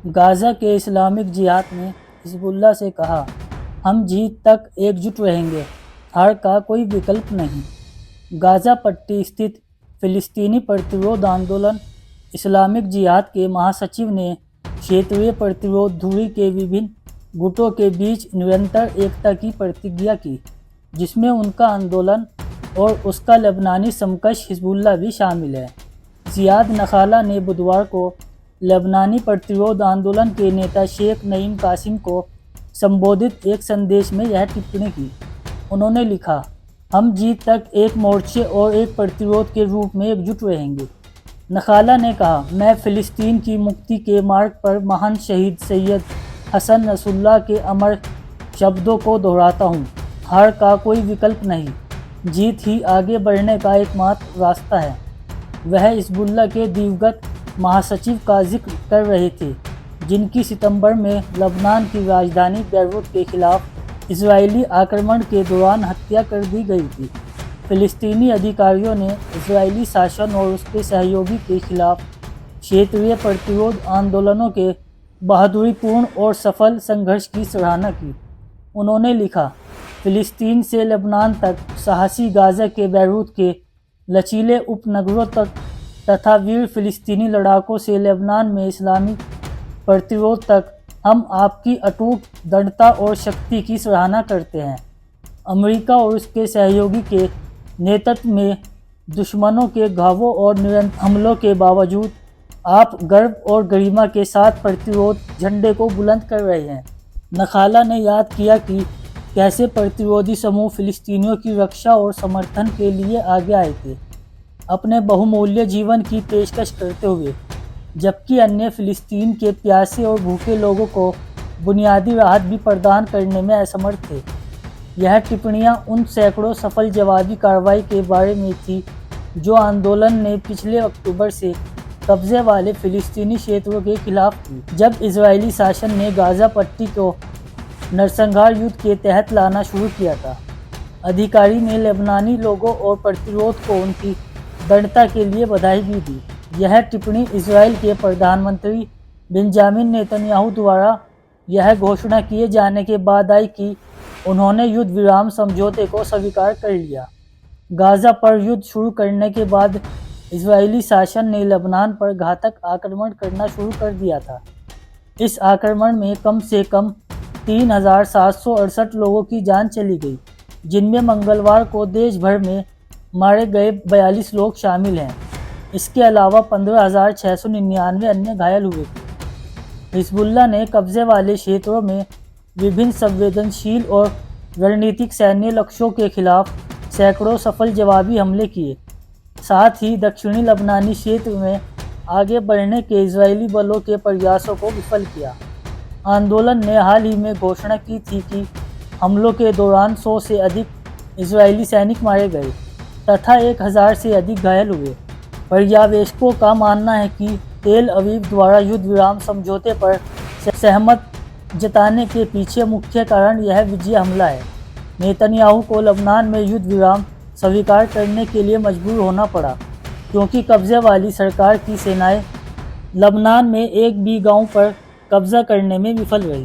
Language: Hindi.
गाज़ा के इस्लामिक जिहाद ने हिज़्बुल्लाह से कहा, हम जीत तक एकजुट रहेंगे, हार का कोई विकल्प नहीं। गाज़ा पट्टी स्थित फ़िलिस्तीनी प्रतिरोध आंदोलन इस्लामिक जिहाद के महासचिव ने क्षेत्रीय प्रतिरोध धुरी के विभिन्न गुटों के बीच निरंतर एकता की प्रतिज्ञा की, जिसमें उनका आंदोलन और उसका लेबनानी समकक्ष हिज़्बुल्लाह भी शामिल है। ज़ियाद नखाला ने बुधवार को लेबनानी प्रतिरोध आंदोलन के नेता शेख नईम कासिम को संबोधित एक संदेश में यह टिप्पणी की। उन्होंने लिखा, हम जीत तक एक मोर्चे और एक प्रतिरोध के रूप में एकजुट रहेंगे। नखाला ने कहा, मैं फ़िलिस्तीन की मुक्ति के मार्ग पर महान शहीद सैयद हसन नसरुल्लाह के अमर शब्दों को दोहराता हूँ, हार का कोई विकल्प नहीं, जीत ही आगे बढ़ने का एकमात्र रास्ता है। वह हिज़्बुल्लाह के दिवंगत महासचिव का जिक्र कर रहे थे, जिनकी सितंबर में लबनान की राजधानी बेरूत के खिलाफ इजरायली आक्रमण के दौरान हत्या कर दी गई थी। फ़िलिस्तीनी अधिकारियों ने इजरायली शासन और उसके सहयोगी के खिलाफ क्षेत्रीय प्रतिरोध आंदोलनों के बहादुरीपूर्ण और सफल संघर्ष की सराहना की। उन्होंने लिखा, फ़िलिस्तीन से लेबनान तक, साहसी गाज़ा के बेरूत के लचीले उपनगरों तक तथा वीर फ़िलिस्तीनी लड़ाकों से लेबनान में इस्लामी प्रतिरोध तक, हम आपकी अटूट दृढ़ता और शक्ति की सराहना करते हैं। अमेरिका और उसके सहयोगी के नेतृत्व में दुश्मनों के घावों और निरंतर हमलों के बावजूद आप गर्व और गरिमा के साथ प्रतिरोध झंडे को बुलंद कर रहे हैं। नखाला ने याद किया कि कैसे प्रतिरोधी समूह फ़िलिस्तीनियों की रक्षा और समर्थन के लिए आगे आए थे, अपने बहुमूल्य जीवन की पेशकश करते हुए, जबकि अन्य फ़िलिस्तीन के प्यासे और भूखे लोगों को बुनियादी राहत भी प्रदान करने में असमर्थ थे। यह टिप्पणियां उन सैकड़ों सफल जवाबी कार्रवाई के बारे में थी जो आंदोलन ने पिछले अक्टूबर से कब्जे वाले फ़िलिस्तीनी क्षेत्रों के खिलाफ की, जब इजरायली शासन ने गाज़ा पट्टी को नरसंहार युद्ध के तहत लाना शुरू किया था। अधिकारी ने लेबनानी लोगों और प्रतिरोध को उनकी दृढ़ता के लिए बधाई भी दी। यह टिप्पणी इजराइल के प्रधानमंत्री बेंजामिन नेतन्याहू द्वारा यह घोषणा किए जाने के बाद आई कि उन्होंने युद्ध विराम समझौते को स्वीकार कर लिया। गाज़ा पर युद्ध शुरू करने के बाद इजरायली शासन ने लेबनान पर घातक आक्रमण करना शुरू कर दिया था। इस आक्रमण में कम से कम 3,768 लोगों की जान चली गई, जिनमें मंगलवार को देश भर में मारे गए 42 लोग शामिल हैं। इसके अलावा 15,699 अन्य घायल हुए थे। हिज़्बुल्लाह ने कब्जे वाले क्षेत्रों में विभिन्न संवेदनशील और रणनीतिक सैन्य लक्ष्यों के खिलाफ सैकड़ों सफल जवाबी हमले किए, साथ ही दक्षिणी लबनानी क्षेत्र में आगे बढ़ने के इजरायली बलों के प्रयासों को विफल किया। आंदोलन ने हाल ही में घोषणा की थी कि हमलों के दौरान 100 से अधिक इजरायली सैनिक मारे गए तथा 1,000 से अधिक घायल हुए। पर्यवेक्षकों का मानना है कि तेल अवीव द्वारा युद्ध विराम समझौते पर सहमत जताने के पीछे मुख्य कारण यह विजय हमला है। नेतन्याहू को लबनान में युद्ध विराम स्वीकार करने के लिए मजबूर होना पड़ा, क्योंकि कब्जे वाली सरकार की सेनाएं लबनान में एक भी गांव पर कब्जा करने में विफल रही।